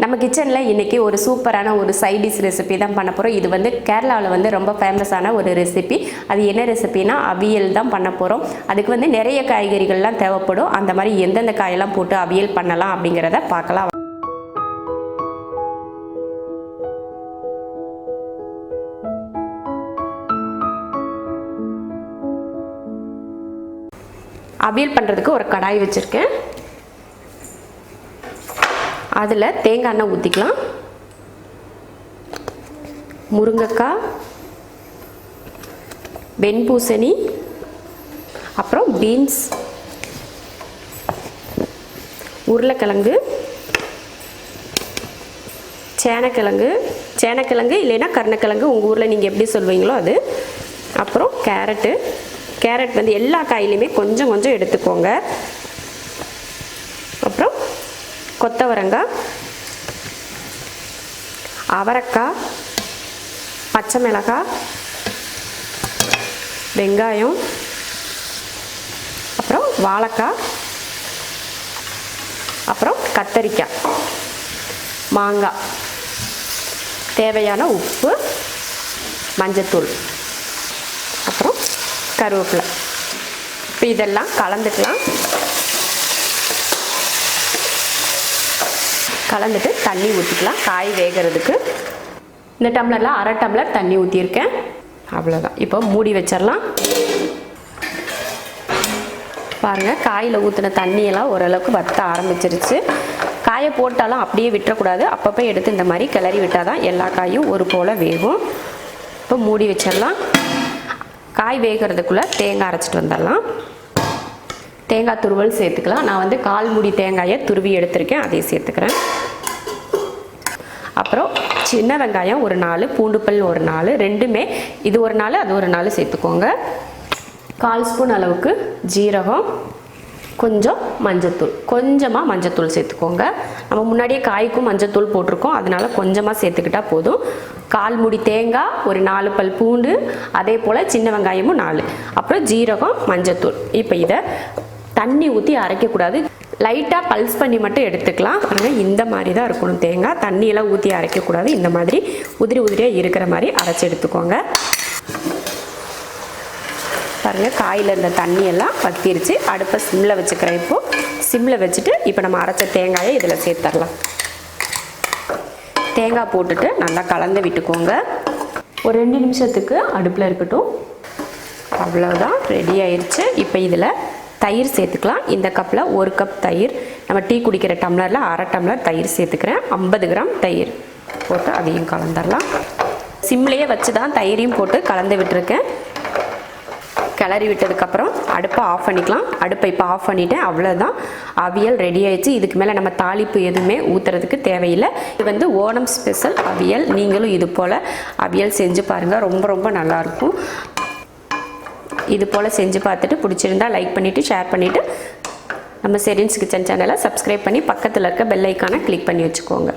நம்ம கிச்சனில் இன்றைக்கி ஒரு சூப்பரான ஒரு சைட் டிஷ் ரெசிபி தான் பண்ண போகிறோம். இது வந்து கேரளாவில் வந்து ரொம்ப ஃபேமஸான ஒரு ரெசிபி. அது என்ன ரெசிபினா அவியல் தான் பண்ண போகிறோம். அதுக்கு வந்து நிறைய காய்கறிகள்லாம் தேவைப்படும். அந்த மாதிரி எந்தெந்த காயெல்லாம் போட்டு அவியல் பண்ணலாம் அப்படிங்கிறத பார்க்கலாம். அவியல் பண்ணுறதுக்கு ஒரு கடாய் வச்சுருக்கேன். அதில் தேங்காய் எண்ணெய் ஊற்றிக்கலாம். முருங்கைக்காய், வெண்பூசணி, அப்புறம் பீன்ஸ், உருளைக்கிழங்கு, சேனக்கிழங்கு இல்லைன்னா கருணக்கிழங்கு, உங்கள் ஊரில் நீங்கள் எப்படி சொல்வீங்களோ அது. அப்புறம் கேரட் வந்து எல்லா காயிலையுமே கொஞ்சம் கொஞ்சம் எடுத்துக்கோங்க. அப்புறம் கொத்தவரங்காய், அவரைக்காய், பச்சை மிளகாய், வெங்காயம், அப்புறம் வாழைக்காய், அப்புறம் கத்தரிக்காய், மாங்காய், தேவையான உப்பு, மஞ்சத்தூள், அப்புறம் கருவேப்பிலை. இப்போ இதெல்லாம் கலந்துக்கலாம். கலந்துட்டு தண்ணி ஊற்றிக்கலாம் காய் வேகிறதுக்கு. இந்த டம்ளரில் 1/2 டம்ளர் தண்ணி ஊற்றியிருக்கேன். அவ்வளோதான். இப்போ மூடி வச்சிடலாம். பாருங்கள், காயில் ஊற்றின தண்ணியெல்லாம் ஓரளவுக்கு வற்ற ஆரம்பிச்சிருச்சு. காயை போட்டாலும் அப்படியே விட்டுறக்கூடாது. அப்பப்போ எடுத்து இந்த மாதிரி கிளறி விட்டால் தான் எல்லா காயும் ஒரு போல் வேகும். இப்போ மூடி வச்சிடலாம். காய் வேகிறதுக்குள்ளே தேங்காய் அரைச்சிட்டு வந்துடலாம். தேங்காய் துருவல் சேர்த்துக்கலாம். நான் வந்து 1/4 மூடி தேங்காயை துருவி எடுத்திருக்கேன், அதையும் சேர்த்துக்கிறேன். அப்புறம் சின்ன வெங்காயம் ஒரு 4, பூண்டு பல் ஒரு 4, ரெண்டுமே இது ஒரு 4 அது ஒரு 4 சேர்த்துக்கோங்க. 1/4 ஸ்பூன் அளவுக்கு ஜீரகம், கொஞ்சம் மஞ்சத்தூள், கொஞ்சமாக மஞ்சத்தூள் சேர்த்துக்கோங்க. நம்ம முன்னாடியே காய்க்கும் மஞ்சத்தூள் போட்டிருக்கோம், அதனால கொஞ்சமாக சேர்த்துக்கிட்டால் போதும். 1/4 மூடி தேங்காய், ஒரு 4 பல் பூண்டு, அதே போல் சின்ன வெங்காயமும் 4, அப்புறம் ஜீரகம், மஞ்சத்தூள். இப்போ இதை தண்ணி ஊற்றி அரைக்கக்கூடாது, லைட்டாக பல்ஸ் பண்ணி மட்டும் எடுத்துக்கலாம். பாருங்கள், இந்த மாதிரி தான் இருக்கணும் தேங்காய். தண்ணியெல்லாம் ஊற்றி அரைக்கக்கூடாது. இந்த மாதிரி உதிரியாக இருக்கிற மாதிரி அரைச்சி எடுத்துக்கோங்க. பாருங்கள், காயில் இருந்த தண்ணியெல்லாம் வத்திருச்சு. அடுப்பை சிம்மில் வச்சுக்கிறேன். இப்போது சிம்மில் வச்சுட்டு இப்போ நம்ம அரைச்ச தேங்காயை இதில் சேர்த்துடலாம். தேங்காய் போட்டுட்டு நல்லா கலந்து விட்டுக்கோங்க. ஒரு 2 நிமிஷத்துக்கு அடுப்பில் இருக்கட்டும். அவ்வளோதான், ரெடி ஆயிடுச்சு. இப்போ இதில் தயிர் சேர்த்துக்கலாம். இந்த கப்பில் 1 கப் தயிர், நம்ம டீ குடிக்கிற டம்ளரில் 1/2 டம்ளர் தயிர் சேர்த்துக்கிறேன். 50 கிராம் தயிர் போட்டு அதையும் கலந்துடலாம். சிம்லேயே வச்சு தான் தயிரையும் போட்டு கலந்து விட்டுருக்கேன். கிளறி விட்டதுக்கப்புறம் அடுப்பை ஆஃப் பண்ணிக்கலாம். அடுப்பை இப்போ ஆஃப் பண்ணிவிட்டேன். அவ்வளோதான், அவியல் ரெடி ஆயிடுச்சு. இதுக்கு மேலே நம்ம தாளிப்பு எதுவுமே ஊற்றுறதுக்கு தேவையில்லை. இது வந்து ஓணம் ஸ்பெஷல் அவியல். நீங்களும் இது போல் அவியல் செஞ்சு பாருங்கள், ரொம்ப ரொம்ப நல்லாயிருக்கும். இது போல் செஞ்சு பார்த்துட்டு பிடிச்சிருந்தா லைக் பண்ணிவிட்டு ஷேர் பண்ணிவிட்டு நம்ம ஷெரின்ஸ் கிச்சன் சேனலை சப்ஸ்கிரைப் பண்ணி பக்கத்தில் இருக்க பெல் ஐக்கானை கிளிக் பண்ணி வச்சுக்கோங்க.